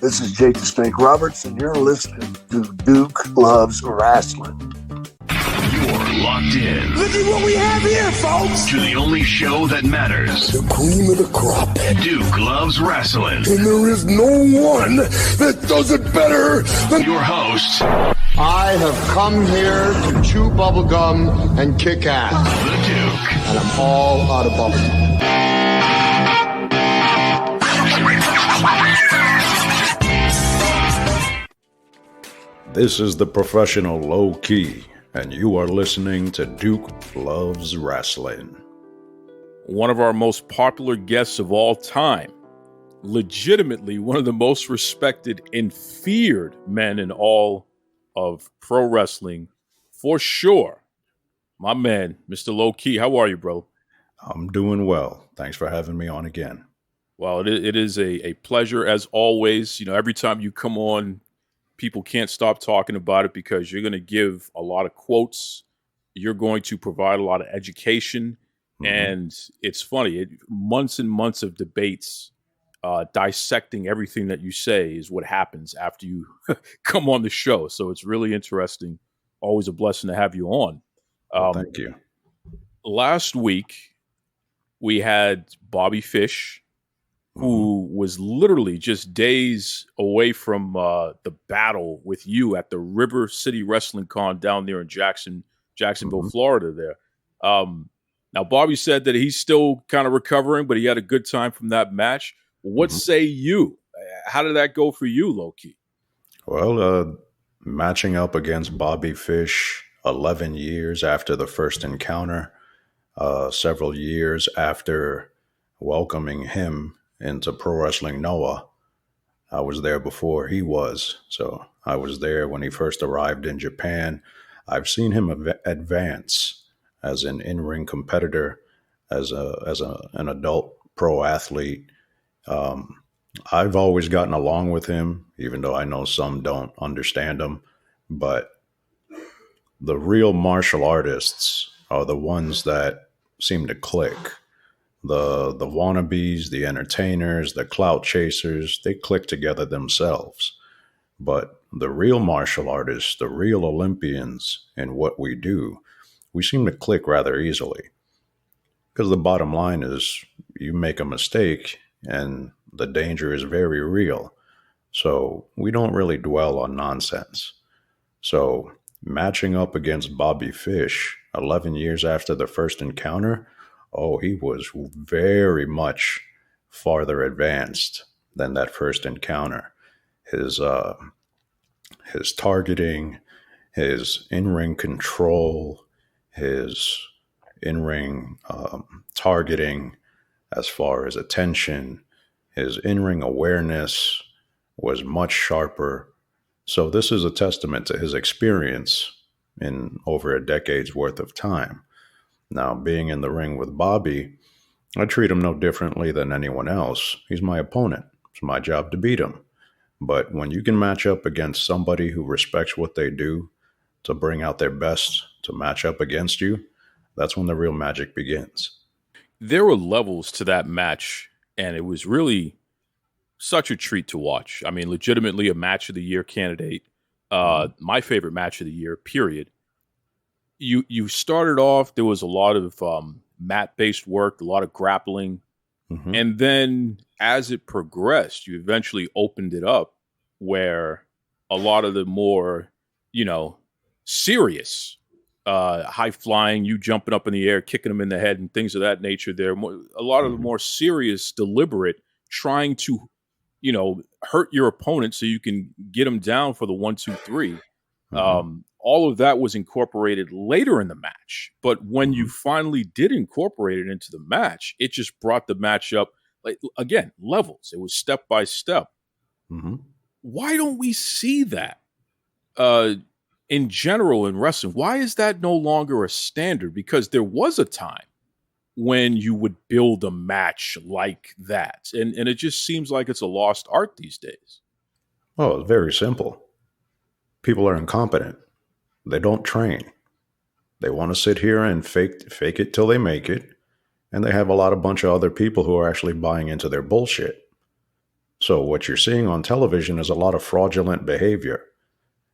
This is Jake the Snake Roberts, and you're listening to Duke Loves Rasslin. You're locked in. Look at what we have here, folks. To the only show that matters. The cream of the crop. Duke Loves Rasslin. And there is no one that does it better than your host. I have come here to chew bubblegum and kick ass. The Duke. And I'm all out of bubblegum. This is the professional Low Key, and you are listening to Duke Loves Rasslin. One of our most popular guests of all time, legitimately one of the most respected and feared men in all of pro wrestling, for sure. My man, Mr. Low Key, how are you, bro? I'm doing well. Thanks for having me on again. Well, it is a pleasure as always. You know, every time you come on, people can't stop talking about it because you're going to give a lot of quotes. You're going to provide a lot of education. Mm-hmm. And it's funny, months and months of debates, dissecting everything that you say is what happens after you come on the show. So it's really interesting. Always a blessing to have you on. Thank you. Last week, we had Bobby Fish, who was literally just days away from the battle with you at the River City Wrestling Con down there in Jacksonville, Florida there. Now, Bobby said that he's still kind of recovering, but he had a good time from that match. What say you? How did that go for you, Low-Key? Well, matching up against Bobby Fish 11 years after the first encounter, several years after welcoming him into Pro Wrestling Noah. I was there before he was, so I was there when he first arrived in Japan. I've seen him advance as an in-ring competitor, as an adult pro athlete. I've always gotten along with him, even though I know some don't understand him. But the real martial artists are the ones that seem to click. The wannabes, the entertainers, the clout chasers, they click together themselves. But the real martial artists, the real Olympians in what we do, we seem to click rather easily. Because the bottom line is you make a mistake and the danger is very real. So we don't really dwell on nonsense. So matching up against Bobby Fish 11 years after the first encounter, oh, he was very much farther advanced than that first encounter. His targeting, his in-ring control, his in-ring targeting as far as attention, his in-ring awareness was much sharper. So this is a testament to his experience in over a decade's worth of time. Now, being in the ring with Bobby, I treat him no differently than anyone else. He's my opponent. It's my job to beat him. But when you can match up against somebody who respects what they do, to bring out their best, to match up against you, that's when the real magic begins. There were levels to that match, and it was really such a treat to watch. I mean, legitimately a match of the year candidate. My favorite match of the year, period. You started off, there was a lot of mat-based work, a lot of grappling. Mm-hmm. And then as it progressed, you eventually opened it up where a lot of the more, serious, high-flying, you jumping up in the air, kicking them in the head and things of that nature there. A lot of the more serious, deliberate, trying to, hurt your opponent so you can get them down for the 1, 2, 3. Mm-hmm. All of that was incorporated later in the match. But when you finally did incorporate it into the match, it just brought the match up, like, again, levels. It was step by step. Mm-hmm. Why don't we see that in general in wrestling? Why is that no longer a standard? Because there was a time when you would build a match like that. And it just seems like it's a lost art these days. Oh, it's very simple. People are incompetent. They don't train. They want to sit here and fake it till they make it. And they have a bunch of other people who are actually buying into their bullshit. So what you're seeing on television is a lot of fraudulent behavior.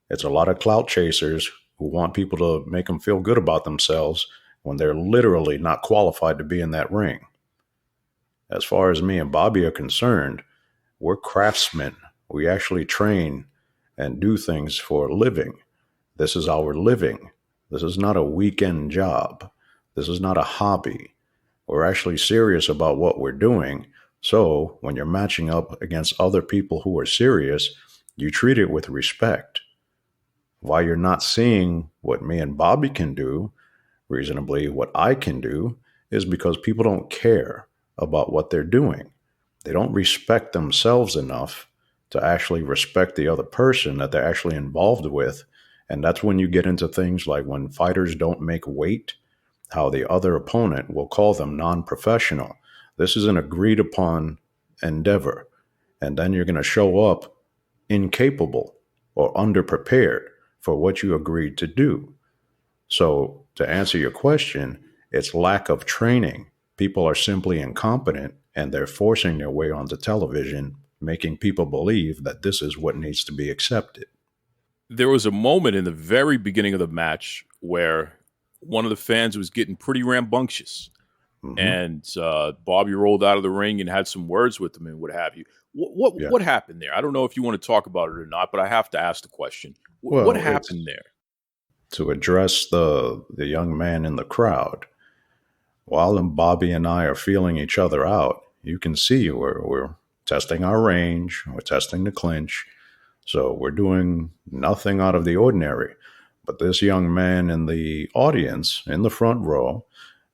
It's a lot of clout chasers who want people to make them feel good about themselves when they're literally not qualified to be in that ring. As far as me and Bobby are concerned, we're craftsmen. We actually train and do things for a living. This is our living. This is not a weekend job. This is not a hobby. We're actually serious about what we're doing. So when you're matching up against other people who are serious, you treat it with respect. While you're not seeing what me and Bobby can do, reasonably what I can do, is because people don't care about what they're doing. They don't respect themselves enough to actually respect the other person that they're actually involved with. And that's when you get into things like when fighters don't make weight, how the other opponent will call them non-professional. This is an agreed upon endeavor. And then you're going to show up incapable or underprepared for what you agreed to do. So to answer your question, it's lack of training. People are simply incompetent and they're forcing their way onto television, making people believe that this is what needs to be accepted. There was a moment in the very beginning of the match where one of the fans was getting pretty rambunctious. Mm-hmm. And Bobby rolled out of the ring and had some words with him and what have you. What happened there? I don't know if you want to talk about it or not, but I have to ask the question. What happened there? To address the young man in the crowd, while Bobby and I are feeling each other out, you can see we're testing our range, we're testing the clinch, so we're doing nothing out of the ordinary. But this young man in the audience, in the front row,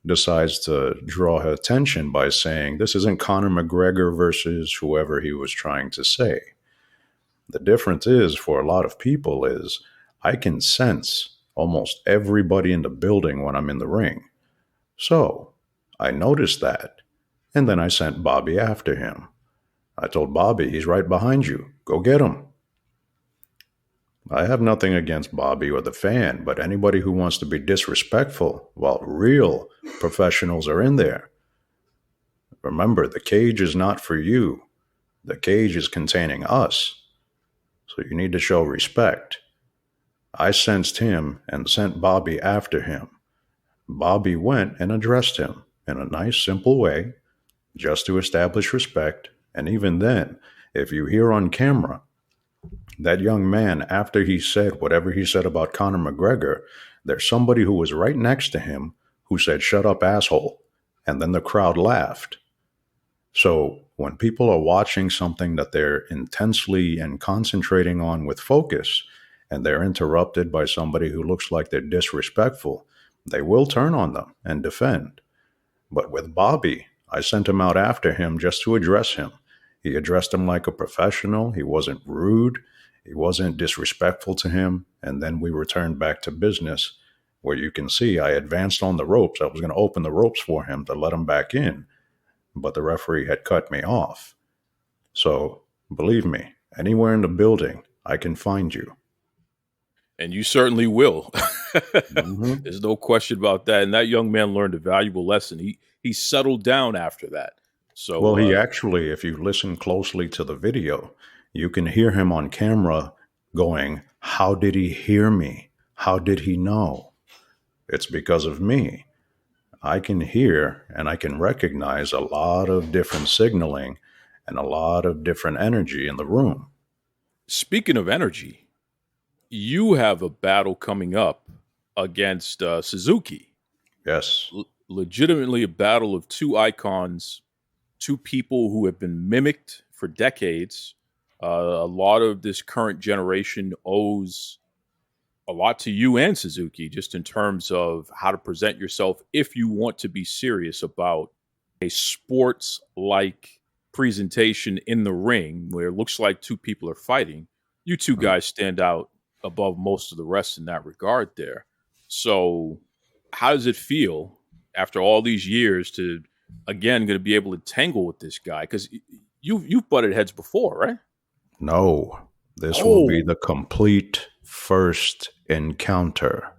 decides to draw her attention by saying, this isn't Conor McGregor versus whoever he was trying to say. The difference is, for a lot of people, is I can sense almost everybody in the building when I'm in the ring. So I noticed that, and then I sent Bobby after him. I told Bobby, he's right behind you. Go get him. I have nothing against Bobby or the fan, but anybody who wants to be disrespectful while real professionals are in there. Remember, the cage is not for you. The cage is containing us. So you need to show respect. I sensed him and sent Bobby after him. Bobby went and addressed him in a nice, simple way, just to establish respect. And even then, if you hear on camera, that young man, after he said whatever he said about Conor McGregor, there's somebody who was right next to him who said, "Shut up, asshole." And then the crowd laughed. So when people are watching something that they're intensely and concentrating on with focus, and they're interrupted by somebody who looks like they're disrespectful, they will turn on them and defend. But with Bobby, I sent him out after him just to address him. He addressed him like a professional. He wasn't rude. He wasn't disrespectful to him. And then we returned back to business, where you can see I advanced on the ropes. I was going to open the ropes for him to let him back in, but the referee had cut me off. So believe me, anywhere in the building, I can find you. And you certainly will. Mm-hmm. There's no question about that. And that young man learned a valuable lesson. He settled down after that. So, well, he actually, if you listen closely to the video, you can hear him on camera going, "How did he hear me? How did he know?" It's because of me. I can hear and I can recognize a lot of different signaling and a lot of different energy in the room. Speaking of energy, you have a battle coming up against Suzuki. Yes. Legitimately a battle of two icons, two people who have been mimicked for decades. A lot of this current generation owes a lot to you and Suzuki, just in terms of how to present yourself if you want to be serious about a sports-like presentation in the ring where it looks like two people are fighting. You two guys stand out above most of the rest in that regard there. So how does it feel after all these years to, again, going to be able to tangle with this guy? Because you've butted heads before, right? No, this will be the complete first encounter.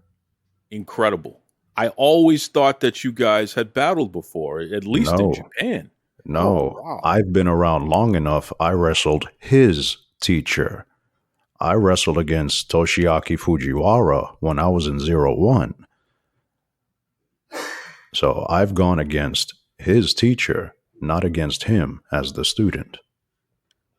Incredible. I always thought that you guys had battled before, at least in Japan. Oh, No, wow. I've been around long enough. I wrestled his teacher. I wrestled against Toshiaki Fujiwara when I was in 01. So I've gone against his teacher, not against him as the student.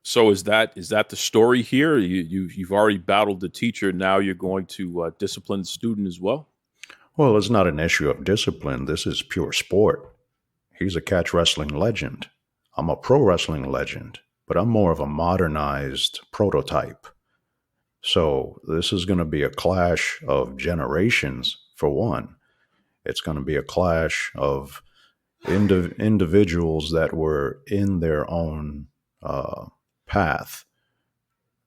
So is that the story here? You've already battled the teacher. Now you're going to discipline the student as well. Well, it's not an issue of discipline. This is pure sport. He's a catch wrestling legend. I'm a pro wrestling legend, but I'm more of a modernized prototype. So this is going to be a clash of generations, for one. It's going to be a clash of individuals that were in their own path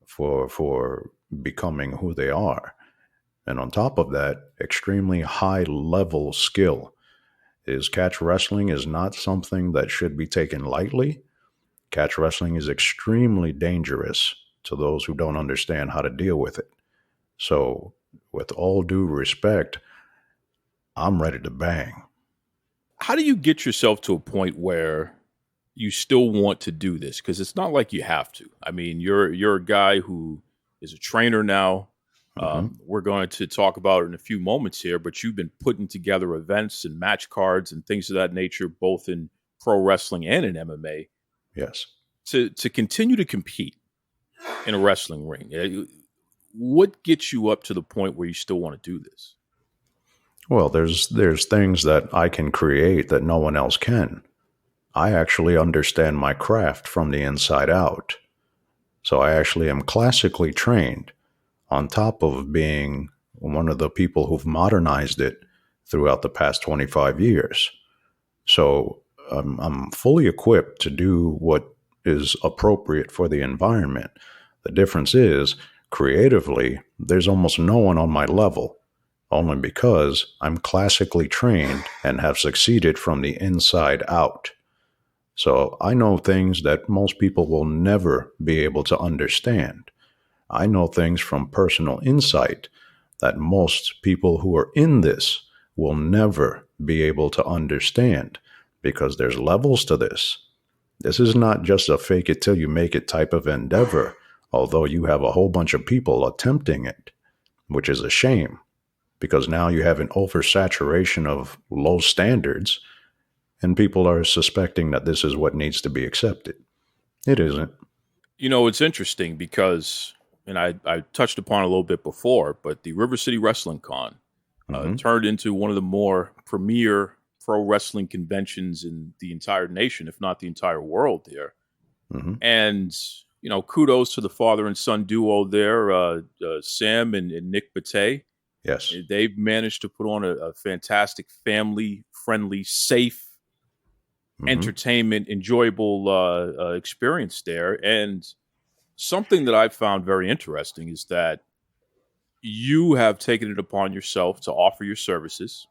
for becoming who they are. And on top of that, extremely high level skill. Catch wrestling is not something that should be taken lightly. Catch wrestling is extremely dangerous to those who don't understand how to deal with it. So, with all due respect, I'm ready to bang. How do you get yourself to a point where you still want to do this? Because it's not like you have to. I mean, you're a guy who is a trainer now. Hmm. We're going to talk about it in a few moments here, but you've been putting together events and match cards and things of that nature, both in pro wrestling and in MMA, Yes. to continue to compete in a wrestling ring. What gets you up to the point where you still want to do this? Well, there's things that I can create that no one else can. I actually understand my craft from the inside out. So I actually am classically trained on top of being one of the people who've modernized it throughout the past 25 years. So I'm fully equipped to do what is appropriate for the environment. The difference is, creatively, there's almost no one on my level, only because I'm classically trained and have succeeded from the inside out. So I know things that most people will never be able to understand. I know things from personal insight that most people who are in this will never be able to understand because there's levels to this. This is not just a fake it till you make it type of endeavor, although you have a whole bunch of people attempting it, which is a shame because now you have an oversaturation of low standards and people are suspecting that this is what needs to be accepted. It isn't. It's interesting because, and I touched upon it a little bit before, but the River City Wrestling Con Hmm. turned into one of the more premier pro wrestling conventions in the entire nation, if not the entire world there. Hmm. And, kudos to the father and son duo there, Sam and Nick Bate. Yes. They've managed to put on a fantastic family friendly, safe, Hmm. entertainment, enjoyable experience there. And something that I've found very interesting is that you have taken it upon yourself to offer your services.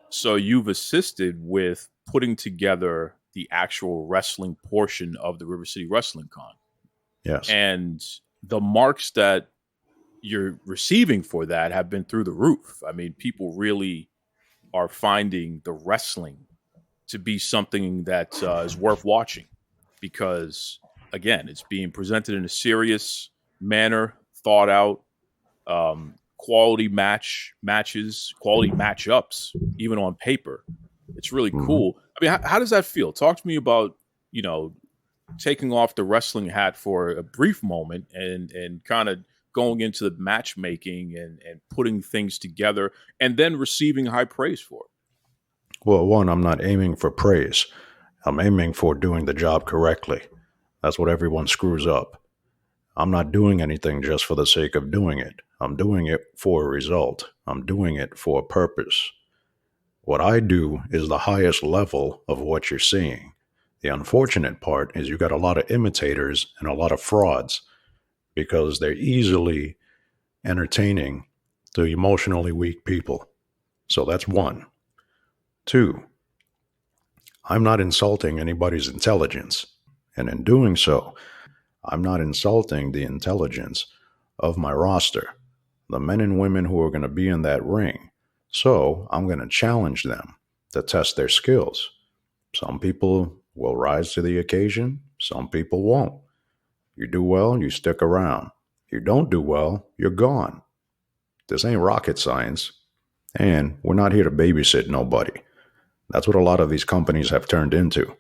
So you've assisted with putting together the actual wrestling portion of the River City Wrestling Con. Yes. And the marks that you're receiving for that have been through the roof. I mean, people really are finding the wrestling to be something that is worth watching because, again, it's being presented in a serious manner, thought out, quality matches, quality matchups, even on paper. It's really Hmm. cool. I mean, how does that feel? Talk to me about, taking off the wrestling hat for a brief moment and kind of going into the matchmaking and putting things together and then receiving high praise for it. Well, one, I'm not aiming for praise. I'm aiming for doing the job correctly. That's what everyone screws up. I'm not doing anything just for the sake of doing it. I'm doing it for a result. I'm doing it for a purpose. What I do is the highest level of what you're seeing. The unfortunate part is you got a lot of imitators and a lot of frauds because they're easily entertaining to emotionally weak people. So that's one. Two, I'm not insulting anybody's intelligence. And in doing so, I'm not insulting the intelligence of my roster, the men and women who are going to be in that ring. So I'm going to challenge them to test their skills. Some people will rise to the occasion. Some people won't. You do well, you stick around. You don't do well, you're gone. This ain't rocket science. And we're not here to babysit nobody. That's what a lot of these companies have turned into.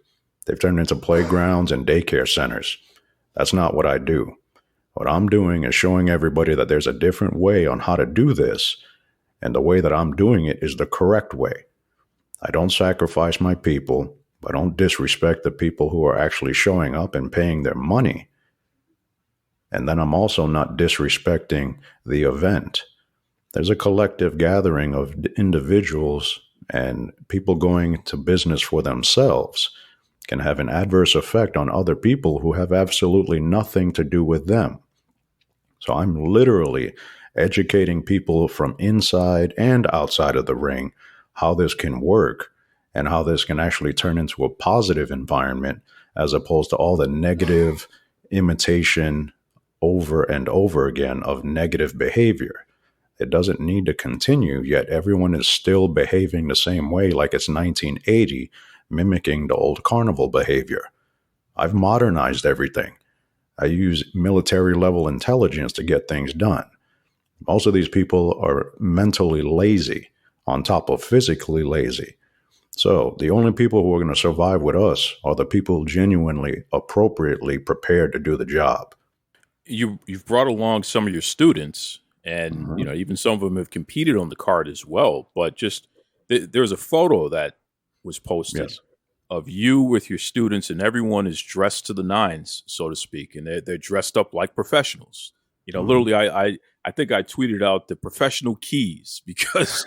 They've turned into playgrounds and daycare centers. That's not what I do. What I'm doing is showing everybody that there's a different way on how to do this, and the way that I'm doing it is the correct way. I don't sacrifice my people. I don't disrespect the people who are actually showing up and paying their money. And then I'm also not disrespecting the event. There's a collective gathering of individuals, and people going to business for themselves can have an adverse effect on other people who have absolutely nothing to do with them. So I'm literally educating people from inside and outside of the ring how this can work and how this can actually turn into a positive environment, as opposed to all the negative imitation over and over again of negative behavior. It doesn't need to continue, yet everyone is still behaving the same way like it's 1980, mimicking the old carnival behavior. I've modernized everything. I use military level intelligence to get things done. Most of these people are mentally lazy on top of physically lazy. So the only people who are going to survive with us are the people genuinely, appropriately prepared to do the job. You've brought along some of your students, and Mhm. even some of them have competed on the card as well. But just there's a photo that was posted Yes. of you with your students, and everyone is dressed to the nines, so to speak, and they're dressed up like professionals. Mhm. Literally, I think I tweeted out the professional keys because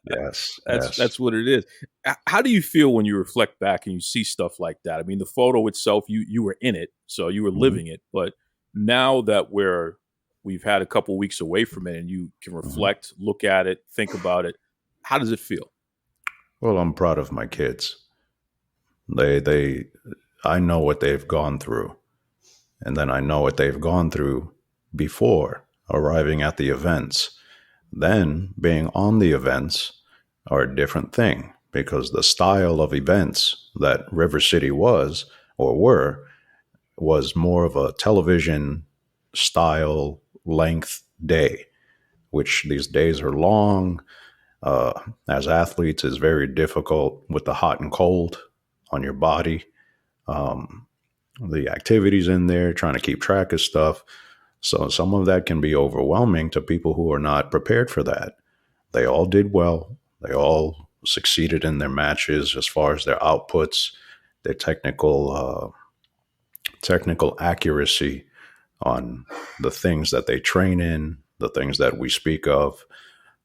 Yes. that's Yes. what it is. How do you feel when you reflect back and you see stuff like that? I mean, the photo itself, you were in it, so you were Mhm. living it. But now that we've had a couple weeks away from it, and you can Mhm. reflect, look at it, think about it, how does it feel? Well, I'm proud of my kids. They, I know what they've gone through, and then I know what they've gone through before arriving at the events. Then being on the events are a different thing, because the style of events that River City was or were was more of a television style length day, which these days are long. As athletes, is very difficult with the hot and cold on your body. Um, the activities in there, trying to keep track of stuff. So some of that can be overwhelming to people who are not prepared for that. They all did well. They all succeeded in their matches as far as their outputs, their technical accuracy on the things that they train in, the things that we speak of.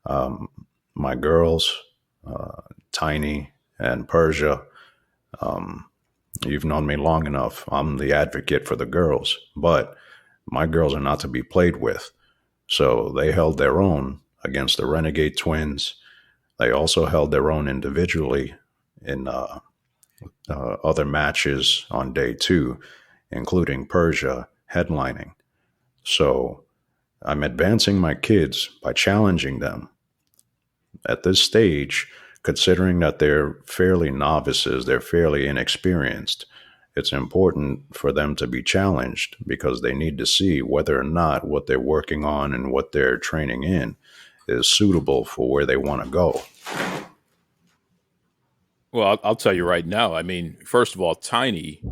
Um, my girls, Tiny and Persia, um, you've known me long enough. I'm the advocate for the girls, but my girls are not to be played with. So they held their own against the Renegade Twins. They also held their own individually in other matches on day two, including Persia headlining. So I'm advancing my kids by challenging them at this stage, considering that they're fairly novices, they're fairly inexperienced. It's important for them to be challenged because they need to see whether or not what they're working on and what they're training in is suitable for where they want to go. Well, I'll tell you right now. I mean, first of all, Tiny.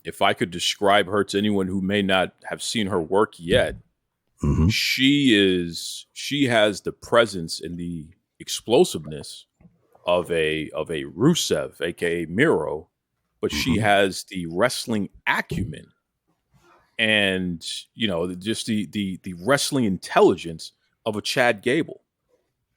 If I could describe her to anyone who may not have seen her work yet, Mm-hmm. she has the presence and the explosiveness of a Rusev, aka Miro, but she Mm-hmm. has the wrestling acumen and just the wrestling intelligence of a Chad Gable.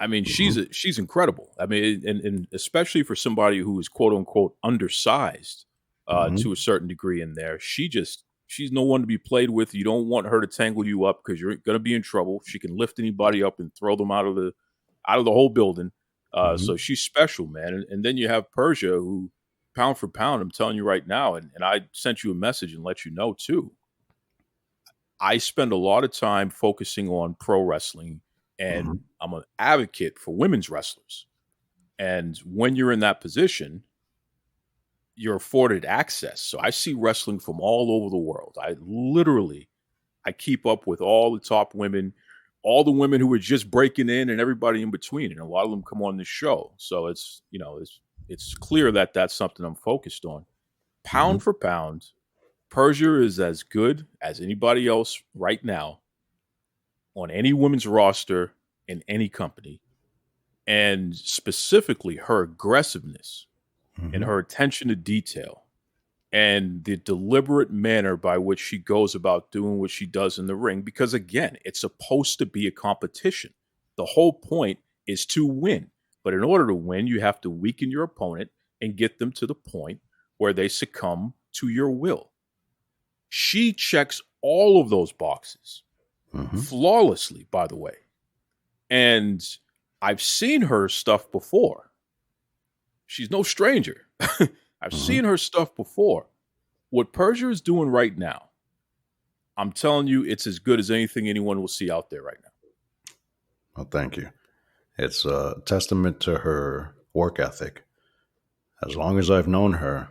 I mean, Mm-hmm. she's incredible. I mean, and especially for somebody who is quote unquote undersized Mm-hmm. to a certain degree in there, she's no one to be played with. You don't want her to tangle you up because you're going to be in trouble. She can lift anybody up and throw them out of the whole building. Mm-hmm. So she's special, man. And then you have Persia, who pound for pound, I'm telling you right now, and I sent you a message and let you know too. I spend a lot of time focusing on pro wrestling, Mm-hmm. and I'm an advocate for women's wrestlers. And when you're in that position, you're afforded access. So I see wrestling from all over the world. I keep up with all the top women, all the women who are just breaking in, and everybody in between. And a lot of them come on this show. So it's clear that that's something I'm focused on. Pound for pound, Persia is as good as anybody else right now on any women's roster in any company. And specifically her aggressiveness and her attention to detail and the deliberate manner by which she goes about doing what she does in the ring. Because again, it's supposed to be a competition. The whole point is to win. But in order to win, you have to weaken your opponent and get them to the point where they succumb to your will. She checks all of those boxes flawlessly, by the way. And I've seen her stuff before. She's no stranger. I've seen her stuff before. What Persia is doing right now, I'm telling you, it's as good as anything anyone will see out there right now. Well, thank you. It's a testament to her work ethic. As long as I've known her,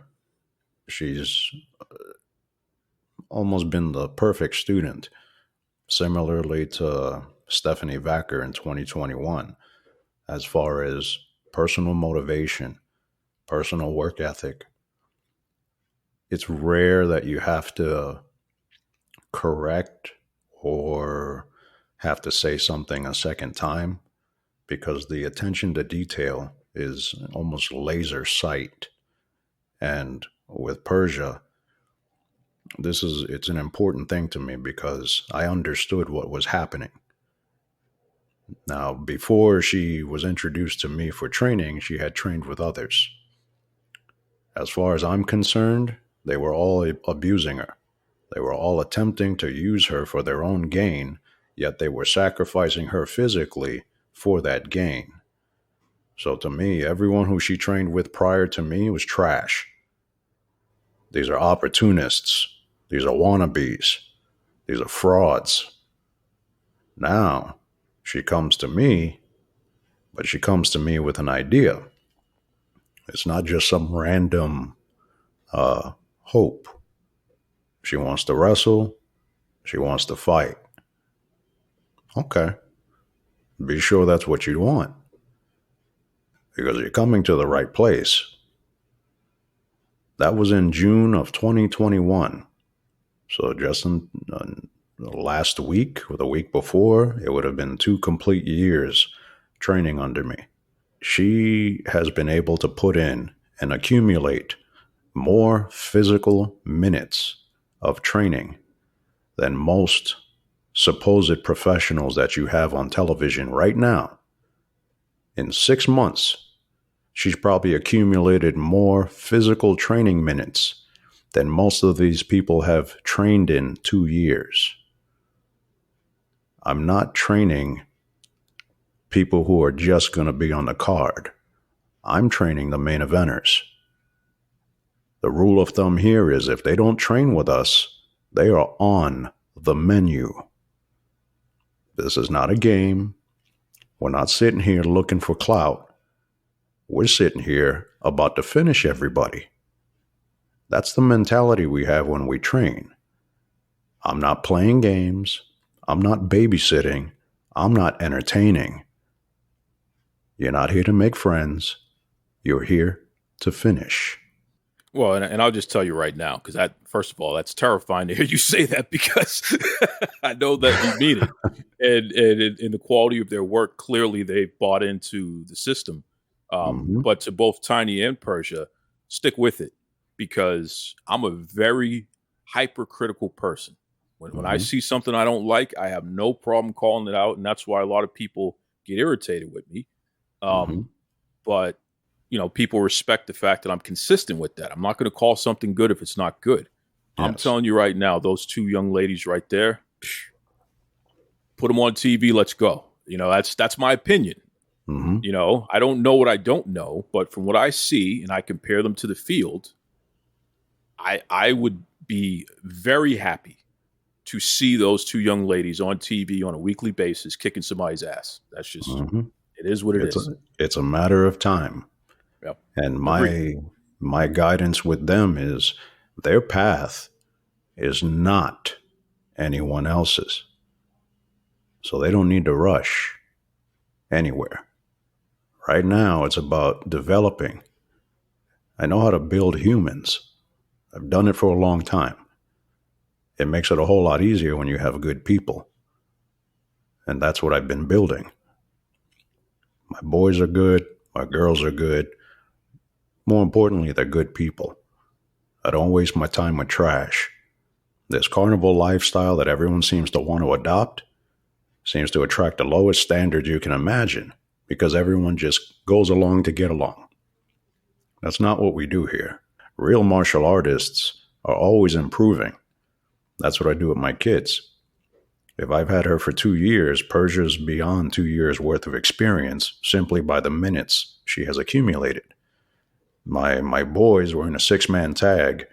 she's almost been the perfect student, similarly to Stephanie Vacker in 2021, as far as personal motivation, personal work ethic. It's rare that you have to correct or have to say something a second time, because the attention to detail is almost laser sight. And with Persia, it's an important thing to me because I understood what was happening. Now, before she was introduced to me for training, she had trained with others. As far as I'm concerned, they were all abusing her. They were all attempting to use her for their own gain, yet they were sacrificing her physically for that gain. So to me, everyone who she trained with prior to me was trash. These are opportunists. These are wannabes. These are frauds. Now, she comes to me, but she comes to me with an idea. It's not just some random hope. She wants to wrestle. She wants to fight. Okay. Be sure that's what you want, because you're coming to the right place. That was in June of 2021. So just in last week or the week before, it would have been 2 complete years training under me. She has been able to put in and accumulate more physical minutes of training than most supposed professionals that you have on television right now. In 6 months, she's probably accumulated more physical training minutes than most of these people have trained in 2 years. I'm not training people who are just going to be on the card. I'm training the main eventers. The rule of thumb here is if they don't train with us, they are on the menu. This is not a game. We're not sitting here looking for clout. We're sitting here about to finish everybody. That's the mentality we have when we train. I'm not playing games. I'm not babysitting. I'm not entertaining. You're not here to make friends. You're here to finish. Well, and I'll just tell you right now, because first of all, that's terrifying to hear you say that, because I know that you mean it. And in the quality of their work, clearly they've bought into the system. But to both Tiny and Persia, stick with it, because I'm a very hypercritical person. When I see something I don't like, I have no problem calling it out, and that's why a lot of people get irritated with me. But people respect the fact that I'm consistent with that. I'm not going to call something good if it's not good. Yes. I'm telling you right now, those 2 young ladies right there, put them on TV. Let's go. That's my opinion. I don't know what I don't know, but from what I see and I compare them to the field, I would be very happy to see those 2 young ladies on TV on a weekly basis kicking somebody's ass. That's just, it is what it is. It's a matter of time. Yep. And My guidance with them is their path is not anyone else's. So they don't need to rush anywhere. Right now, it's about developing. I know how to build humans. I've done it for a long time. It makes it a whole lot easier when you have good people. And that's what I've been building. My boys are good. My girls are good. More importantly, they're good people. I don't waste my time with trash. This carnival lifestyle that everyone seems to want to adopt seems to attract the lowest standards you can imagine because everyone just goes along to get along. That's not what we do here. Real martial artists are always improving. That's what I do with my kids. If I've had her for 2 years, Persia's beyond 2 years worth of experience simply by the minutes she has accumulated. My boys were in a 6-man tag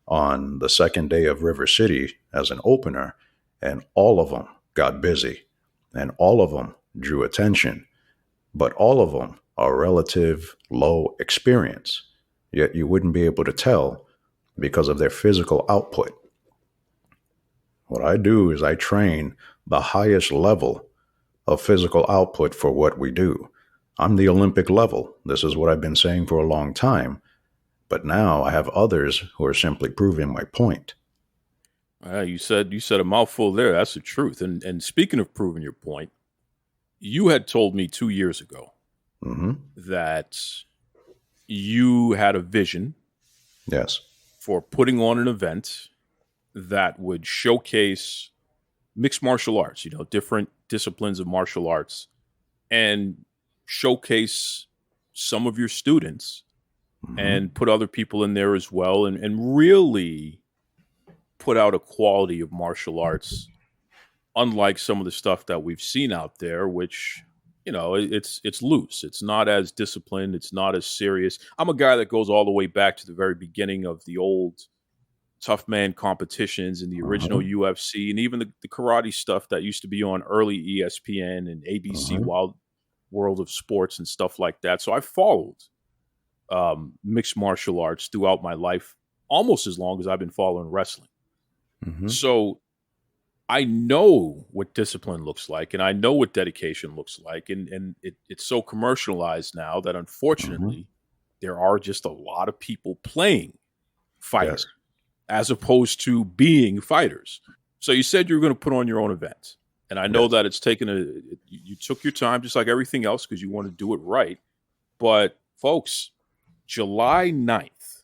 on the second day of River City as an opener, and all of them got busy, and all of them drew attention, but all of them are relative low experience, yet you wouldn't be able to tell because of their physical output. What I do is I train the highest level of physical output for what we do. I'm the Olympic level. This is what I've been saying for a long time. But now I have others who are simply proving my point. You said a mouthful there. That's the truth. And speaking of proving your point, you had told me 2 years ago that you had a vision Yes. for putting on an event that would showcase mixed martial arts, different disciplines of martial arts, and showcase some of your students and put other people in there as well, and really put out a quality of martial arts unlike some of the stuff that we've seen out there, which, it's loose. It's not as disciplined. It's not as serious. I'm a guy that goes all the way back to the very beginning of the old tough man competitions and the original UFC, and even the karate stuff that used to be on early ESPN and ABC Wild World of Sports and stuff like that. So I followed mixed martial arts throughout my life, almost as long as I've been following wrestling. So I know what discipline looks like, and I know what dedication looks like, and it's so commercialized now that unfortunately there are just a lot of people playing fighters as opposed to being fighters. So you said you were going to put on your own event, and I know that it's taken you took your time just like everything else because you want to do it right. But folks, July 9th,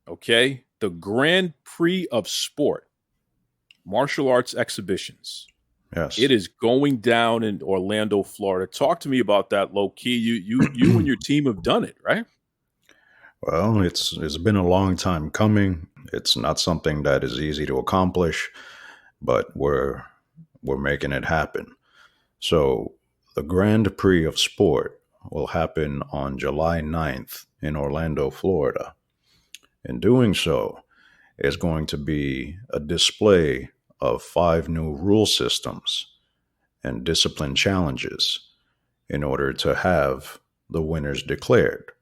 okay, the Grand Prix of Sport, martial arts exhibitions. Yes. It is going down in Orlando, Florida. Talk to me about that, low key. You and your team have done it, right? Well, it's been a long time coming. It's not something that is easy to accomplish, but we're making it happen. So the Grand Prix of Sport will happen on July 9th in Orlando, Florida. In doing so, is going to be a display of 5 new rule systems and discipline challenges in order to have the winners declared.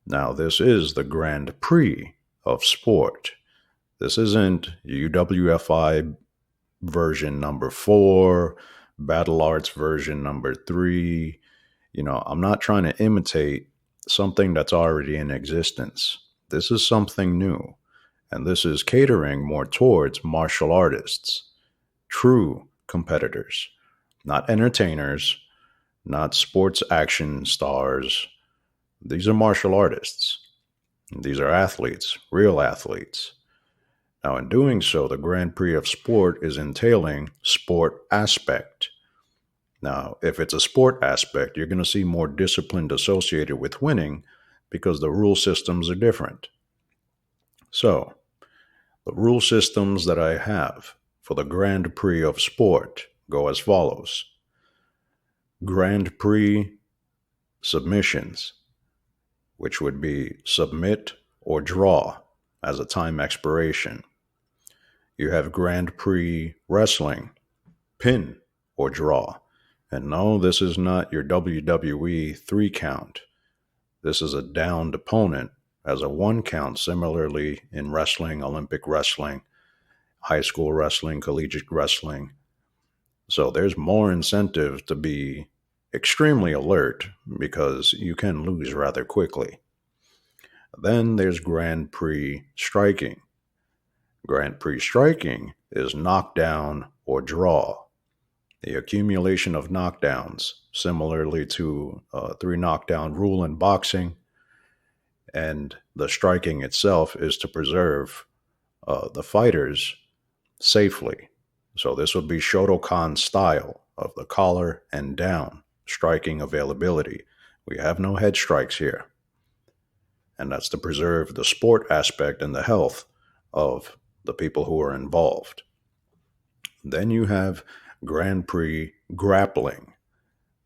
Now, this is the Grand Prix of Sport. This isn't UWFI version number 4, Battle Arts version number 3. I'm not trying to imitate something that's already in existence. This is something new. And this is catering more towards martial artists, true competitors, not entertainers, not sports action stars. These are martial artists. These are athletes, real athletes. Now, in doing so, the Grand Prix of Sport is entailing sport aspect. Now, if it's a sport aspect, you're going to see more discipline associated with winning because the rule systems are different. So, the rule systems that I have for the Grand Prix of Sport go as follows. Grand Prix submissions, which would be submit or draw as a time expiration. You have Grand Prix wrestling, pin or draw. And no, this is not your WWE 3 count. This is a downed opponent as a 1 count, similarly in wrestling, Olympic wrestling, high school wrestling, collegiate wrestling. So there's more incentive to be extremely alert because you can lose rather quickly. Then there's Grand Prix striking. Grand Prix striking is knockdown or draw. The accumulation of knockdowns, similarly to 3 knockdown rule in boxing, and the striking itself is to preserve the fighters safely. So this would be Shotokan style of the collar and down striking availability. We have no head strikes here. And that's to preserve the sport aspect and the health of the people who are involved. Then you have Grand Prix grappling.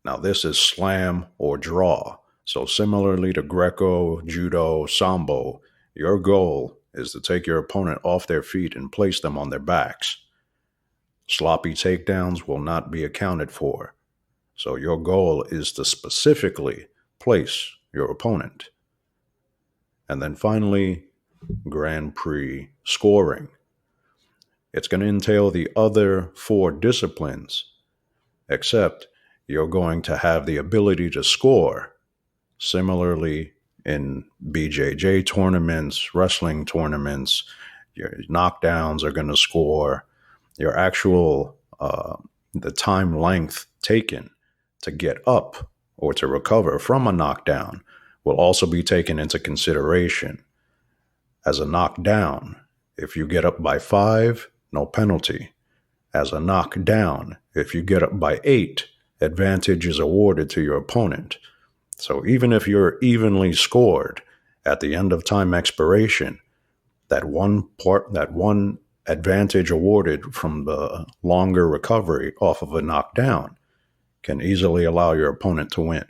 Now this is slam or draw. So similarly to Greco, Judo, Sambo, your goal is to take your opponent off their feet and place them on their backs. Sloppy takedowns will not be accounted for. So your goal is to specifically place your opponent. And then finally, Grand Prix scoring. It's going to entail the other 4 disciplines, except you're going to have the ability to score. Similarly, in BJJ tournaments, wrestling tournaments, your knockdowns are going to score. Your actual, the time length taken to get up or to recover from a knockdown will also be taken into consideration. As a knockdown, if you get up by 5, no penalty. As a knockdown, if you get up by 8, advantage is awarded to your opponent. So even if you're evenly scored at the end of time expiration, that one advantage awarded from the longer recovery off of a knockdown can easily allow your opponent to win.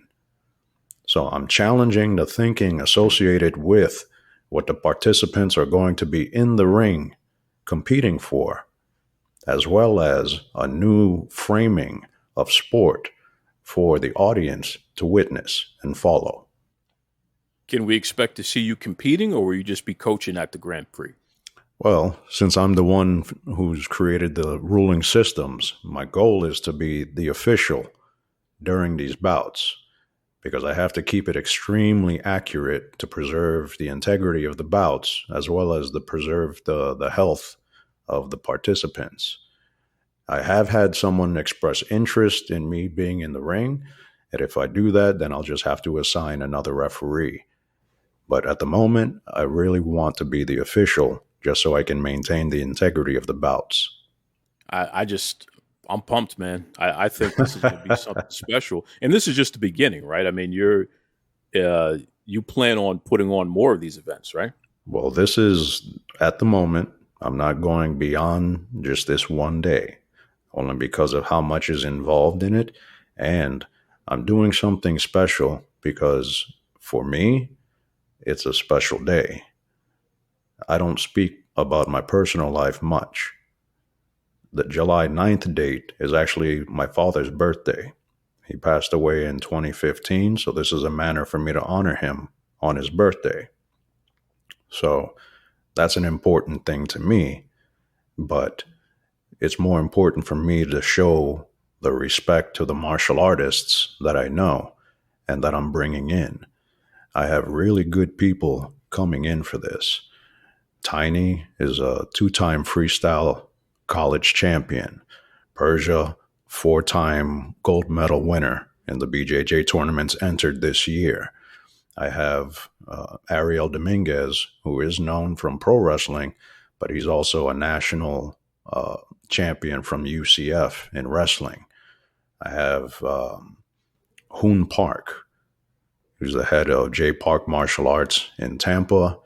So I'm challenging the thinking associated with what the participants are going to be in the ring competing for, as well as a new framing of sport for the audience to witness and follow. Can we expect to see you competing, or will you just be coaching at the Grand Prix? Well, since I'm the one who's created the ruling systems, my goal is to be the official during these bouts, because I have to keep it extremely accurate to preserve the integrity of the bouts, as well as to preserve the health of the participants. I have had someone express interest in me being in the ring, and if I do that, then I'll just have to assign another referee. But at the moment, I really want to be the official just so I can maintain the integrity of the bouts. I'm pumped, man. I think this is going to be something special. And this is just the beginning, right? I mean, you plan on putting on more of these events, right? Well, this is, at the moment, I'm not going beyond just this one day, only because of how much is involved in it. And I'm doing something special because for me, it's a special day. I don't speak about my personal life much. The July 9th date is actually my father's birthday. He passed away in 2015, so this is a manner for me to honor him on his birthday. So that's an important thing to me, but it's more important for me to show the respect to the martial artists that I know and that I'm bringing in. I have really good people coming in for this. Tiny is a 2-time freestyle college champion. Persia, 4-time gold medal winner in the BJJ tournaments entered this year. I have Ariel Dominguez, who is known from pro wrestling, but he's also a national champion from UCF in wrestling. I have Hoon Park, who's the head of J Park Martial Arts in Tampa,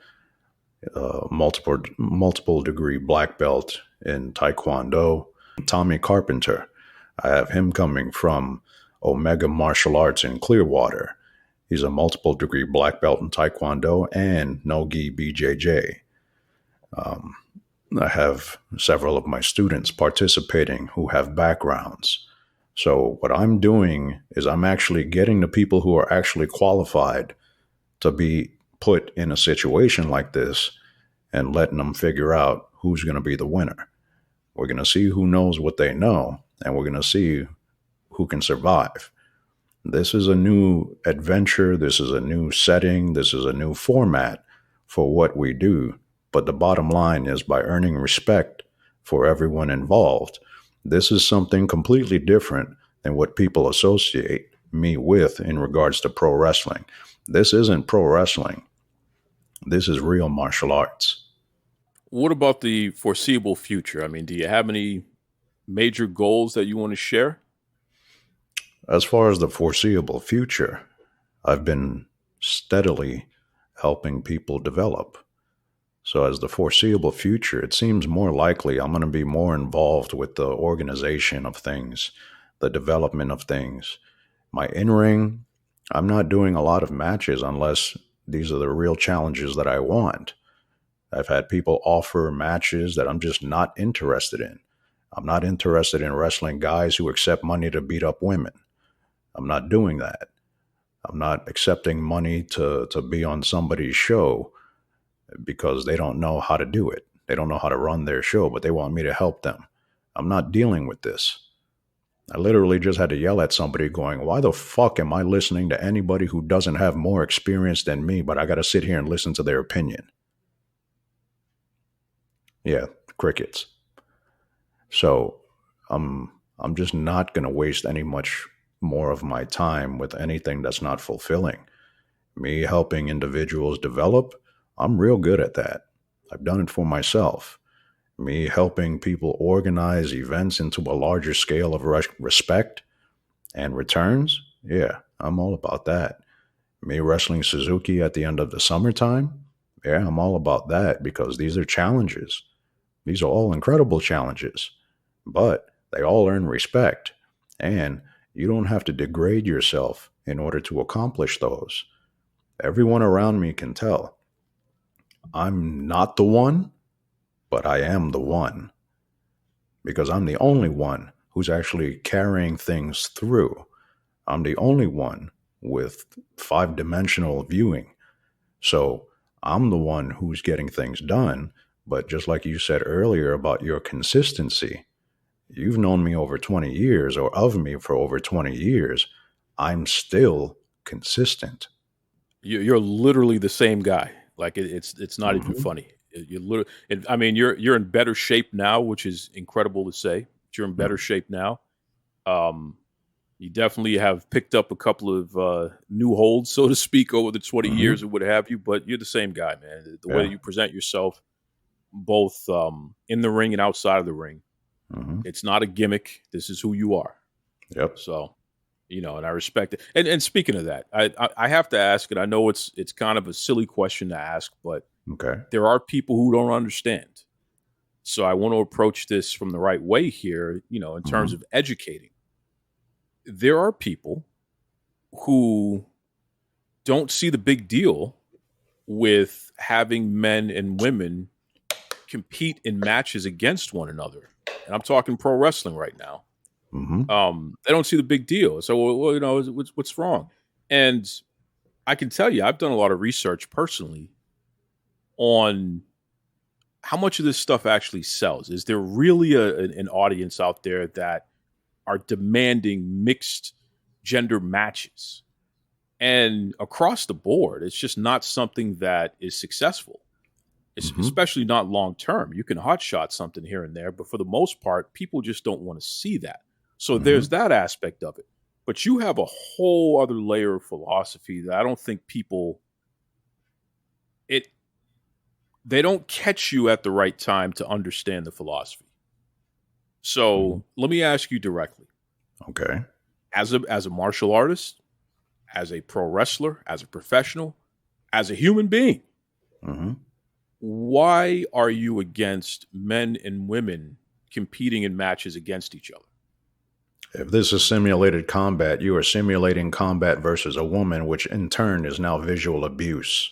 multiple degree black belt in Taekwondo. Tommy Carpenter, I have him coming from Omega Martial Arts in Clearwater. He's a multiple degree black belt in Taekwondo and No-Gi BJJ. I have several of my students participating who have backgrounds. So what I'm doing is I'm actually getting the people who are actually qualified to be put in a situation like this and letting them figure out who's going to be the winner. We're going to see who knows what they know, and we're going to see who can survive. This is a new adventure. This is a new setting. This is a new format for what we do. But the bottom line is, by earning respect for everyone involved, this is something completely different than what people associate me with in regards to pro wrestling. This isn't pro wrestling. This is real martial arts. What about the foreseeable future? I mean, do you have any major goals that you want to share? As far as the foreseeable future, I've been steadily helping people develop. So as the foreseeable future, it seems more likely I'm going to be more involved with the organization of things, the development of things. My in-ring, I'm not doing a lot of matches unless these are the real challenges that I want. I've had people offer matches that I'm just not interested in. I'm not interested in wrestling guys who accept money to beat up women. I'm not doing that. I'm not accepting money to be on somebody's show because they don't know how to do it. They don't know how to run their show, but they want me to help them. I'm not dealing with this. I literally just had to yell at somebody going, why the fuck am I listening to anybody who doesn't have more experience than me, but I got to sit here and listen to their opinion? Yeah, crickets. So I'm just not going to waste any much more of my time with anything that's not fulfilling. Me helping individuals develop, I'm real good at that. I've done it for myself. Me helping people organize events into a larger scale of respect and returns, yeah, I'm all about that. Me wrestling Suzuki at the end of the summertime, yeah, I'm all about that because these are challenges. These are all incredible challenges, but they all earn respect. And you don't have to degrade yourself in order to accomplish those. Everyone around me can tell. I'm not the one, but I am the one. Because I'm the only one who's actually carrying things through. I'm the only one with 5-dimensional viewing. So I'm the one who's getting things done. But just like you said earlier about your consistency, you've known me over 20 years, or of me for over 20 years. I'm still consistent. You're literally the same guy. Like it's not even funny. You're literally, I mean, you're in better shape now, which is incredible to say. You're in better shape now. You definitely have picked up a couple of new holds, so to speak, over the 20 years or what have you. But you're the same guy, man. The way that you present yourself, both in the ring and outside of the ring, it's not a gimmick. This is who you are. Yep. So, and I respect it. And speaking of that, I have to ask, and I know it's kind of a silly question to ask, but there are people who don't understand. So I want to approach this from the right way here, in terms of educating. There are people who don't see the big deal with having men and women compete in matches against one another. And I'm talking pro wrestling right now. They don't see the big deal. So, what's wrong? And I can tell you, I've done a lot of research personally on how much of this stuff actually sells. Is there really an audience out there that are demanding mixed gender matches? And across the board, it's just not something that is successful. It's especially not long term. You can hotshot something here and there, but for the most part, people just don't want to see that. So there's that aspect of it. But you have a whole other layer of philosophy that I don't think people, they don't catch you at the right time to understand the philosophy. So let me ask you directly. Okay. As a martial artist, as a pro wrestler, as a professional, as a human being, why are you against men and women competing in matches against each other? If this is simulated combat, you are simulating combat versus a woman, which in turn is now visual abuse.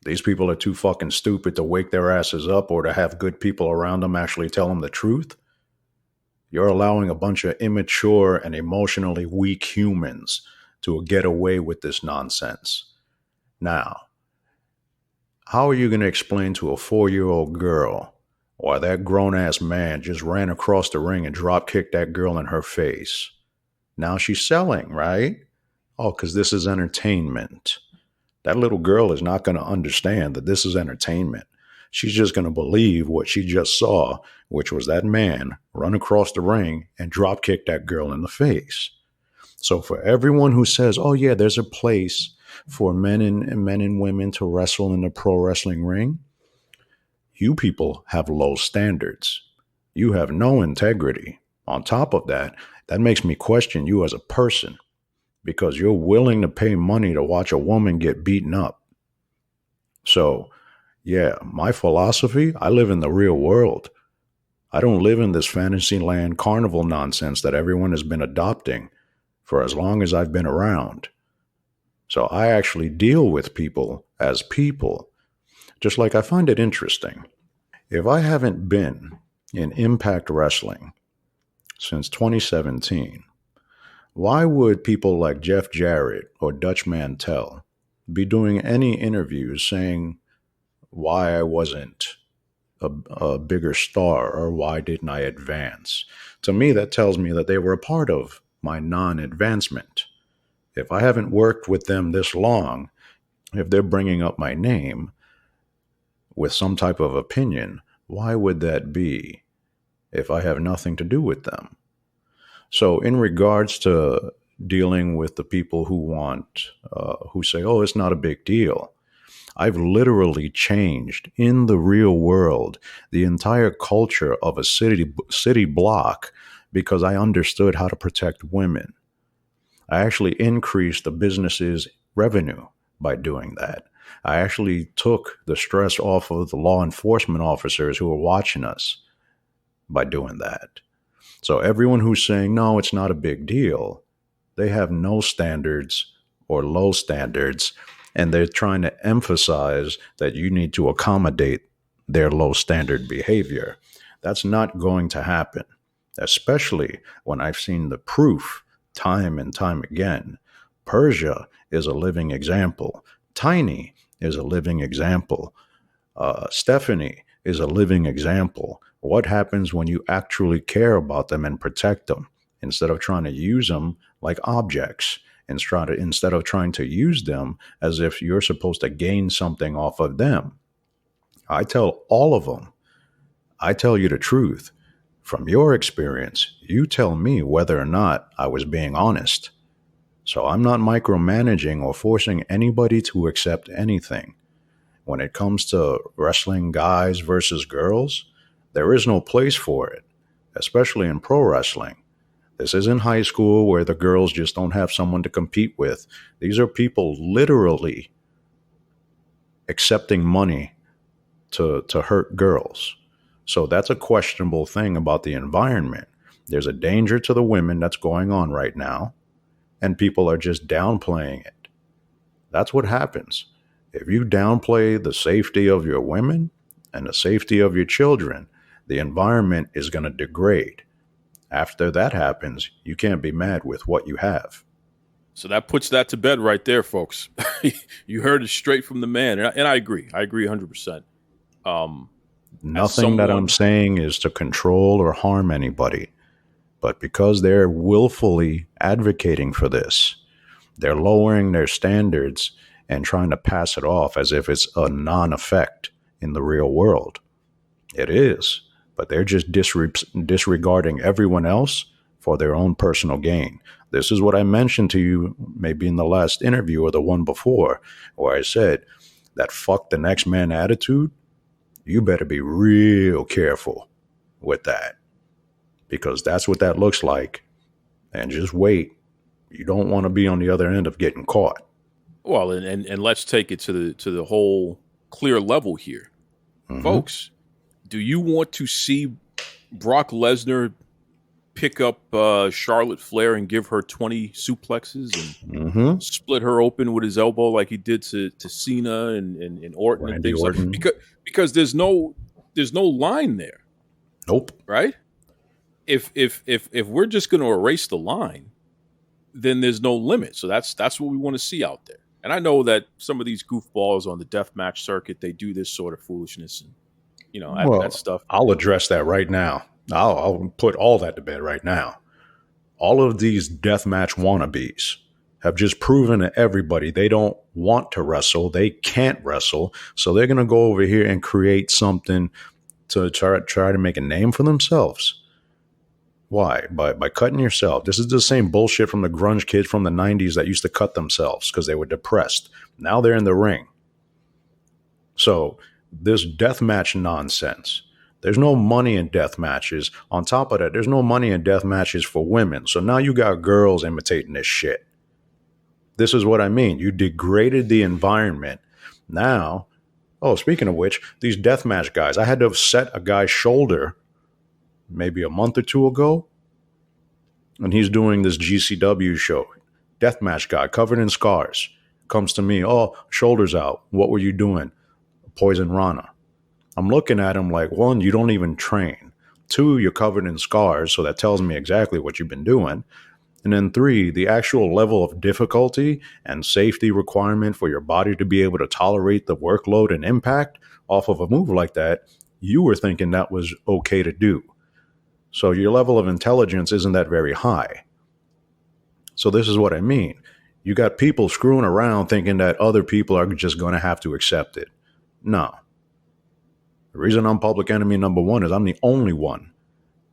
These people are too fucking stupid to wake their asses up or to have good people around them actually tell them the truth. You're allowing a bunch of immature and emotionally weak humans to get away with this nonsense. Now, How are you going to explain to a 4-year-old girl why that grown-ass man just ran across the ring and drop-kicked that girl in her face? Now she's selling, right? Oh, because this is entertainment. That little girl is not going to understand that this is entertainment. She's just going to believe what she just saw, which was that man run across the ring and drop kick that girl in the face. So for everyone who says, oh yeah, there's a place for men and women to wrestle in the pro wrestling ring, you people have low standards. You have no integrity. On top of that, that makes me question you as a person, because you're willing to pay money to watch a woman get beaten up. So, yeah, my philosophy, I live in the real world. I don't live in this fantasy land carnival nonsense that everyone has been adopting for as long as I've been around. So I actually deal with people as people. Just like I find it interesting. If I haven't been in Impact Wrestling since 2017, why would people like Jeff Jarrett or Dutch Mantel be doing any interviews saying why I wasn't a bigger star or why didn't I advance? To me, that tells me that they were a part of my non-advancement. If I haven't worked with them this long, if they're bringing up my name with some type of opinion, why would that be if I have nothing to do with them? So in regards to dealing with the people who say, oh, it's not a big deal, I've literally changed in the real world the entire culture of a city block because I understood how to protect women. I actually increased the business's revenue by doing that. I actually took the stress off of the law enforcement officers who were watching us by doing that. So everyone who's saying, no, it's not a big deal, they have no standards or low standards, and they're trying to emphasize that you need to accommodate their low standard behavior. That's not going to happen, especially when I've seen the proof time and time again. Persia is a living example. Tiny is a living example. Stephanie is a living example. What happens when you actually care about them and protect them instead of trying to use them like objects? Instead of trying to use them as if you're supposed to gain something off of them. I tell all of them, I tell you the truth. From your experience, you tell me whether or not I was being honest. So I'm not micromanaging or forcing anybody to accept anything. When it comes to wrestling guys versus girls, there is no place for it, especially in pro wrestling. This isn't high school where the girls just don't have someone to compete with. These are people literally accepting money to hurt girls. So that's a questionable thing about the environment. There's a danger to the women that's going on right now, and people are just downplaying it. That's what happens. If you downplay the safety of your women and the safety of your children, the environment is going to degrade. After that happens, you can't be mad with what you have. So that puts that to bed right there, folks. You heard it straight from the man. And I agree. I agree 100%. Nothing that I'm saying is to control or harm anybody. But because they're willfully advocating for this, they're lowering their standards and trying to pass it off as if it's a non-effect in the real world. It is. But they're just disregarding everyone else for their own personal gain. This is what I mentioned to you maybe in the last interview or the one before, where I said that fuck the next man attitude, you better be real careful with that, because that's what that looks like. And just wait. You don't want to be on the other end of getting caught. Well, and let's take it to the whole clear level here. Mm-hmm. Folks, do you want to see Brock Lesnar pick up Charlotte Flair and give her 20 suplexes and split her open with his elbow like he did to Cena and Orton and things like that? Because there's no line there. Nope. Right? If we're just going to erase the line, then there's no limit. So that's what we want to see out there. And I know that some of these goofballs on the deathmatch circuit, they do this sort of foolishness and, that Well, stuff. I'll address that right now. I'll put all that to bed right now. All of these deathmatch wannabes have just proven to everybody they don't want to wrestle. They can't wrestle. So they're going to go over here and create something to try to make a name for themselves. Why? By cutting yourself. This is the same bullshit from the grunge kids from the 90s that used to cut themselves because they were depressed. Now they're in the ring. So this deathmatch nonsense. There's no money in death matches. On top of that, there's no money in death matches for women. So now you got girls imitating this shit. This is what I mean. You degraded the environment. Now, speaking of which, these deathmatch guys, I had to set a guy's shoulder maybe a month or two ago, and he's doing this GCW show. Deathmatch guy, covered in scars, comes to me. Oh, shoulders out. What were you doing? Poison Rana. I'm looking at him like, one, you don't even train. Two, you're covered in scars, so that tells me exactly what you've been doing. And then three, the actual level of difficulty and safety requirement for your body to be able to tolerate the workload and impact off of a move like that, you were thinking that was okay to do. So your level of intelligence isn't that very high. So this is what I mean. You got people screwing around thinking that other people are just going to have to accept it. No. The reason I'm public enemy number one is I'm the only one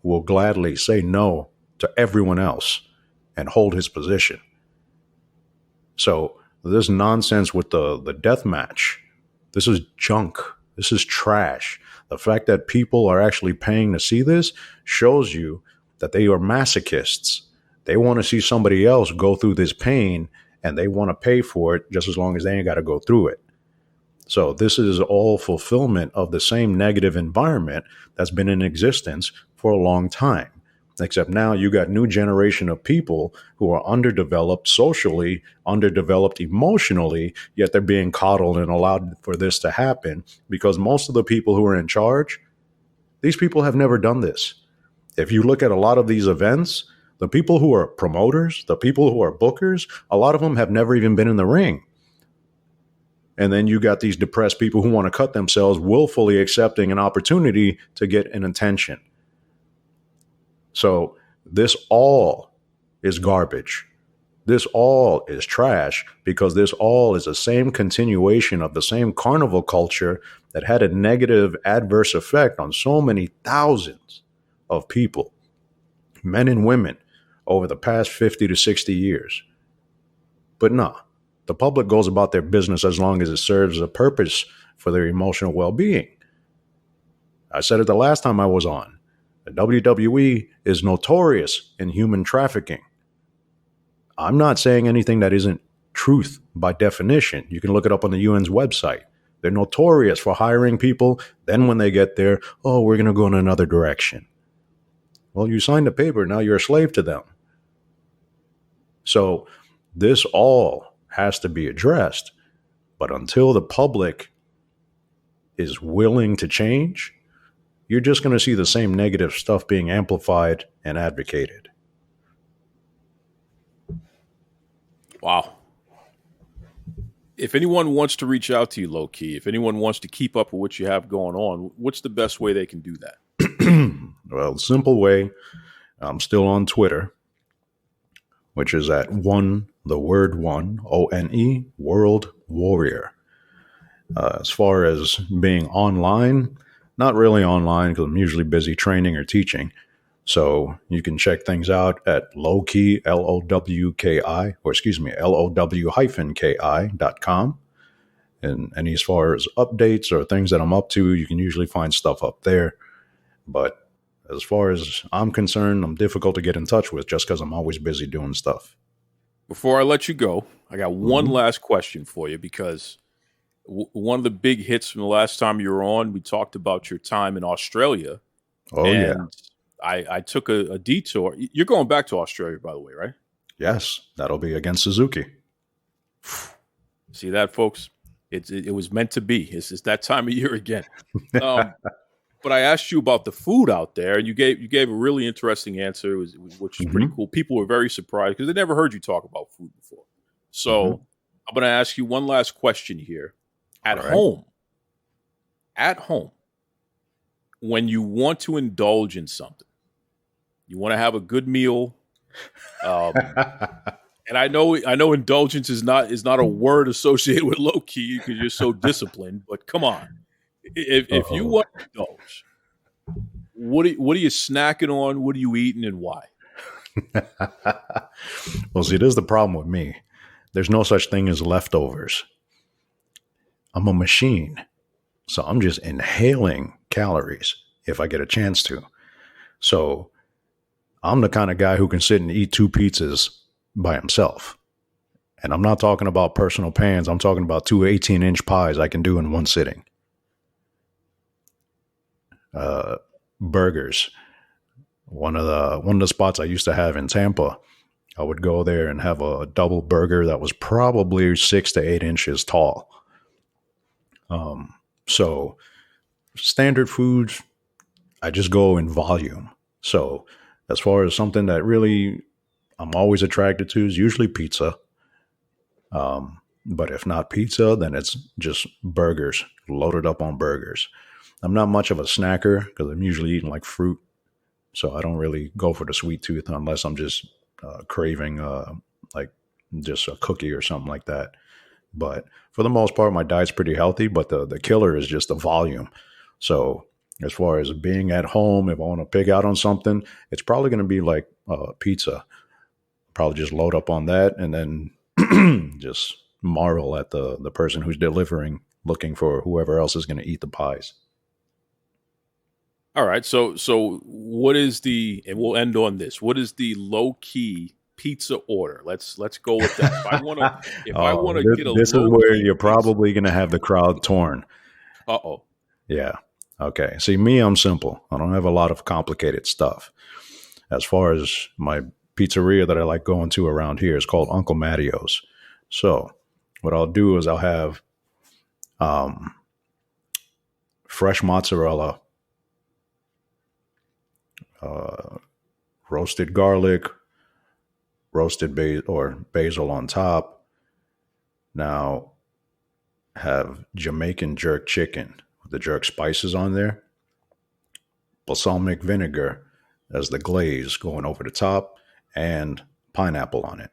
who will gladly say no to everyone else and hold his position. So this nonsense with the death match, this is junk. This is trash. The fact that people are actually paying to see this shows you that they are masochists. They want to see somebody else go through this pain, and they want to pay for it just as long as they ain't got to go through it. So this is all fulfillment of the same negative environment that's been in existence for a long time. Except now you got new generation of people who are underdeveloped socially, underdeveloped emotionally, yet they're being coddled and allowed for this to happen because most of the people who are in charge, these people have never done this. If you look at a lot of these events, the people who are promoters, the people who are bookers, a lot of them have never even been in the ring. And then you got these depressed people who want to cut themselves, willfully accepting an opportunity to get an attention. So this all is garbage. This all is trash because this all is the same continuation of the same carnival culture that had a negative adverse effect on so many thousands of people, men and women, over the past 50 to 60 years. But no, the public goes about their business as long as it serves a purpose for their emotional well-being. I said it the last time I was on. The WWE is notorious in human trafficking. I'm not saying anything that isn't truth by definition. You can look it up on the UN's website. They're notorious for hiring people. Then when they get there, we're going to go in another direction. Well, you signed a paper. Now you're a slave to them. So this all has to be addressed. But until the public is willing to change, you're just going to see the same negative stuff being amplified and advocated. Wow. If anyone wants to reach out to you, low key, if anyone wants to keep up with what you have going on, what's the best way they can do that? Well, the simple way, I'm still on Twitter, which is at one, ONE, World Warrior. As far as being online, not really online because I'm usually busy training or teaching. So you can check things out at lowkey, LOW-KI.com. And as far as updates or things that I'm up to, you can usually find stuff up there. But as far as I'm concerned, I'm difficult to get in touch with just because I'm always busy doing stuff. Before I let you go, I got one last question for you because one of the big hits from the last time you were on, we talked about your time in Australia. Yeah. I took a detour. You're going back to Australia, by the way, right? Yes, that'll be against Suzuki. See that, folks? It was meant to be. It's that time of year again. But I asked you about the food out there, and you gave a really interesting answer, which was pretty cool. People were very surprised because they never heard you talk about food before. So I'm going to ask you one last question here. At All right. home, when you want to indulge in something, you want to have a good meal. And I know indulgence is not a word associated with low key because you're so disciplined. But come on, if you want to indulge, what are you snacking on? What are you eating, and why? Well, see, this is the problem with me. There's no such thing as leftovers. I'm a machine. So I'm just inhaling calories if I get a chance to. So I'm the kind of guy who can sit and eat 2 pizzas by himself. And I'm not talking about personal pans. I'm talking about 2 18-inch pies I can do in one sitting. Burgers. One of the spots I used to have in Tampa, I would go there and have a double burger that was probably 6 to 8 inches tall. So standard foods, I just go in volume. So as far as something that really I'm always attracted to is usually pizza. But if not pizza, then it's just burgers, loaded up on burgers. I'm not much of a snacker because I'm usually eating like fruit. So I don't really go for the sweet tooth unless I'm just craving like just a cookie or something like that. But for the most part, my diet's pretty healthy, but the killer is just the volume. So as far as being at home, if I want to pick out on something, it's probably going to be like pizza. Probably just load up on that and then just marvel at the person who's delivering, looking for whoever else is going to eat the pies. All right. So what is and we'll end on this. What is the low key pizza order? Let's go with that. If I want to get a this is where you're probably going to have the crowd torn. Uh-oh. Yeah. Okay. See, me, I'm simple. I don't have a lot of complicated stuff. As far as my pizzeria that I like going to around here is called Uncle Mattio's. So what I'll do is I'll have fresh mozzarella, roasted garlic, roasted basil on top. Now have Jamaican jerk chicken with the jerk spices on there, balsamic vinegar as the glaze going over the top, and pineapple on it.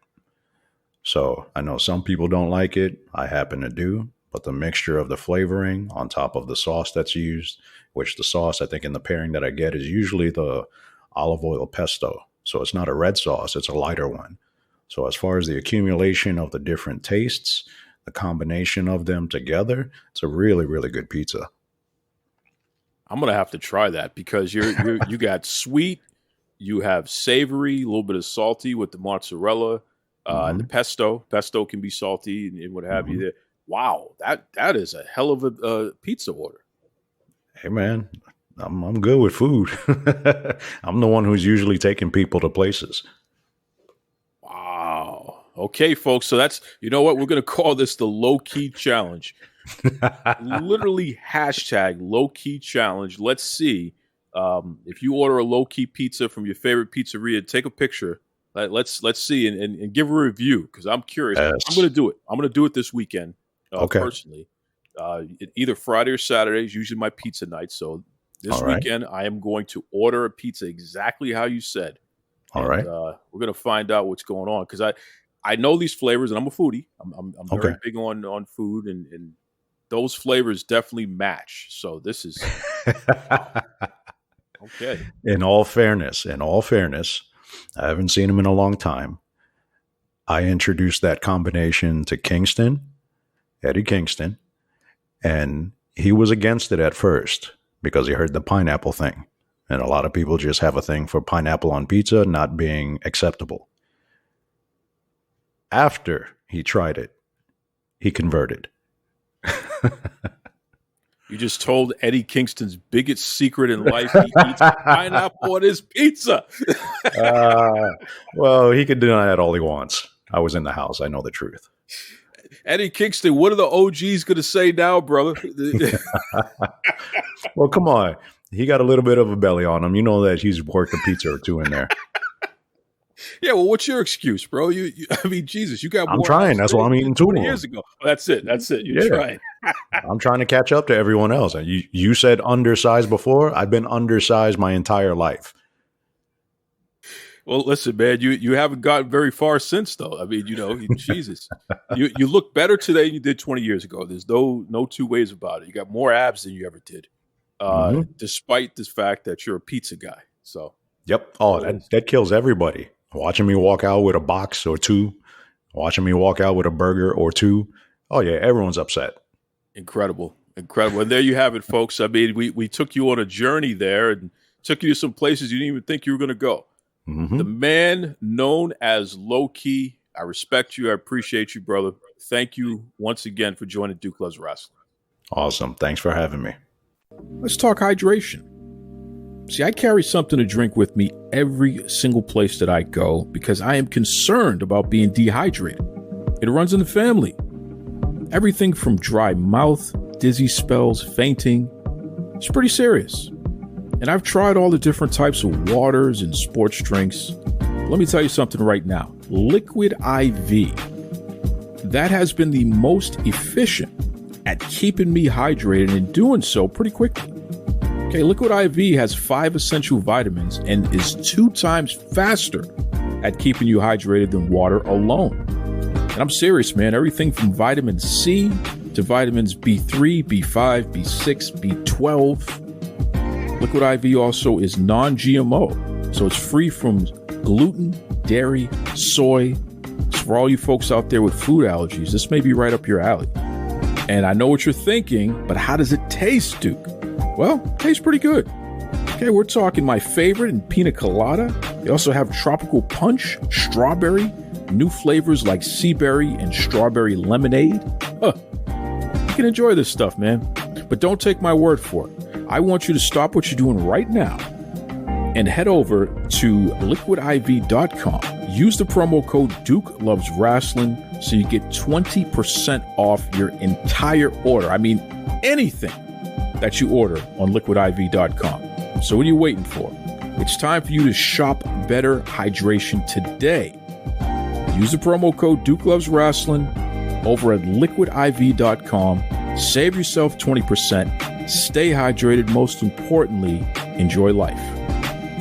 So I know some people don't like it. I happen to do, but the mixture of the flavoring on top of the sauce that's used, which the sauce I think in the pairing that I get is usually the olive oil pesto. So it's not a red sauce, it's a lighter one. So as far as the accumulation of the different tastes, the combination of them together, it's a really, really good pizza. I'm gonna have to try that because you got sweet, you have savory, a little bit of salty with the mozzarella, and the pesto. Pesto can be salty and what have you. There. Wow, that is a hell of a pizza order. Hey man, I'm good with food. I'm the one who's usually taking people to places. Wow. Okay, folks. So that's, you know what? We're going to call this the low key challenge. Literally hashtag low key challenge. Let's see. If you order a low key pizza from your favorite pizzeria, take a picture. Let's see and give a review because I'm curious. Yes. I'm going to do it. I'm going to do it this weekend. Okay. Personally, either Friday or Saturday is usually my pizza night. So this weekend I am going to order a pizza exactly how you said. All right. We're going to find out what's going on because I know these flavors and I'm a foodie. I'm very big on food and those flavors definitely match. So this is okay. In all fairness, I haven't seen him in a long time. I introduced that combination to Eddie Kingston, and he was against it at first because he heard the pineapple thing. And a lot of people just have a thing for pineapple on pizza not being acceptable. After he tried it, he converted. You just told Eddie Kingston's biggest secret in life. He eats pineapple on his pizza. Well, he can deny that all he wants. I was in the house. I know the truth. Eddie Kingston, what are the OGs going to say now, brother? Well, come on. He got a little bit of a belly on him. You know that he's worked a pizza or two in there. Yeah, well, what's your excuse, bro? I mean, Jesus, you got I'm more. trying. That's why I'm eating 2 20 years ago. Oh, that's it. You're trying. I'm trying to catch up to everyone else. And you said undersized before. I've been undersized my entire life. Well, listen, man, you haven't gotten very far since, though. I mean, Jesus, you look better today than you did 20 years ago. There's no two ways about it. You got more abs than you ever did, despite this fact that you're a pizza guy. So, yep. Oh, that kills everybody. Watching me walk out with a box or two, watching me walk out with a burger or two. Oh yeah, everyone's upset. Incredible. And there you have it, folks. I mean, we took you on a journey there and took you to some places you didn't even think you were going to go. Mm-hmm. The man known as Low Key. I respect you. I appreciate you, brother. Thank you once again for joining Duke Loves Wrestling. Awesome. Thanks for having me. Let's talk hydration. See, I carry something to drink with me every single place that I go because I am concerned about being dehydrated. It runs in the family. Everything from dry mouth, dizzy spells, fainting. It's pretty serious. And I've tried all the different types of waters and sports drinks. Let me tell you something right now. Liquid IV. That has been the most efficient at keeping me hydrated and doing so pretty quickly. Okay, Liquid IV has 5 essential vitamins and is 2 times faster at keeping you hydrated than water alone. And I'm serious, man. Everything from vitamin C to vitamins B3, B5, B6, B12. Liquid IV also is non-GMO, so it's free from gluten, dairy, soy. So for all you folks out there with food allergies, this may be right up your alley. And I know what you're thinking, but how does it taste, Duke? Well, it tastes pretty good. Okay, we're talking my favorite in pina colada. They also have tropical punch, strawberry, new flavors like sea berry and strawberry lemonade. You can enjoy this stuff, man. But don't take my word for it. I want you to stop what you're doing right now and head over to liquidiv.com. Use the promo code Duke Loves Wrestling so you get 20% off your entire order. I mean, anything that you order on liquidiv.com. So what are you waiting for? It's time for you to shop better hydration today. Use the promo code Duke Loves Wrestling over at liquidiv.com. Save yourself 20%. Stay hydrated. Most importantly, enjoy life.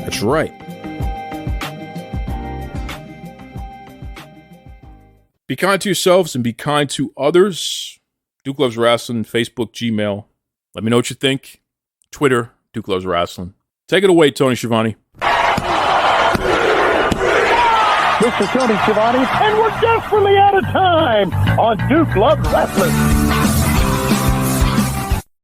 That's right. Be kind to yourselves and be kind to others. Duke Loves Wrestling, Facebook, Gmail. Let me know what you think. Twitter, Duke Loves Wrestling. Take it away, Tony Schiavone. This is Tony Schiavone, and we're desperately out of time on Duke Loves Wrestling.